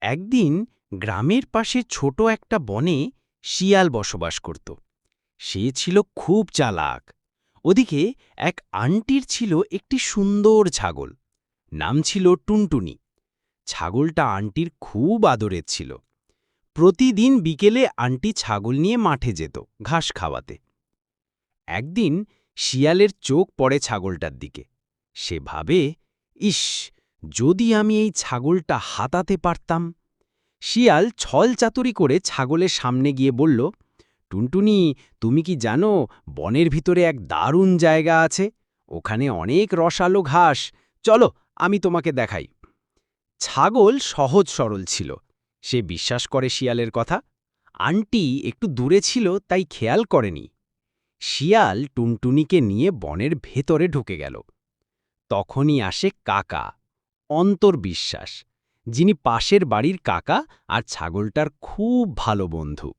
একদিন গ্রামের পাশে ছোট একটা বনে শিয়াল বসবাস করত। সে ছিল খুব চালাক। ওদিকে এক আন্টির ছিল একটি সুন্দর ছাগল। নাম ছিল টুনটুনি। ছাগলটা আন্টির খুব আদরের ছিল। প্রতিদিন বিকেলে আন্টি ছাগল নিয়ে মাঠে যেত ঘাস খাওয়াতে। একদিন শিয়ালের চোখ পড়ে ছাগলটার দিকে। সে ভাবে, ইস, যদি আমি এই ছাগলটা হাতাতে পারতাম। শিয়াল ছলচাতুরি করে ছাগলের সামনে গিয়ে বলল, টুনটুনি, তুমি কি জানো বনের ভিতরে এক দারুণ জায়গা আছে? ওখানে অনেক রসালো ঘাস। চলো, আমি তোমাকে দেখাই। ছাগল সহজ সরল ছিল। সে বিশ্বাস করে শিয়ালের কথা। আন্টি একটু দূরে ছিল, তাই খেয়াল করেনি। শিয়াল টুনটুনিকে নিয়ে বনের ভেতরে ঢুকে গেল। তখনই আসে কাকা, অন্তর্বিশ্বাস, যিনি পাশের বাড়ির কাকা আর ছাগলটার খুব ভালো বন্ধু।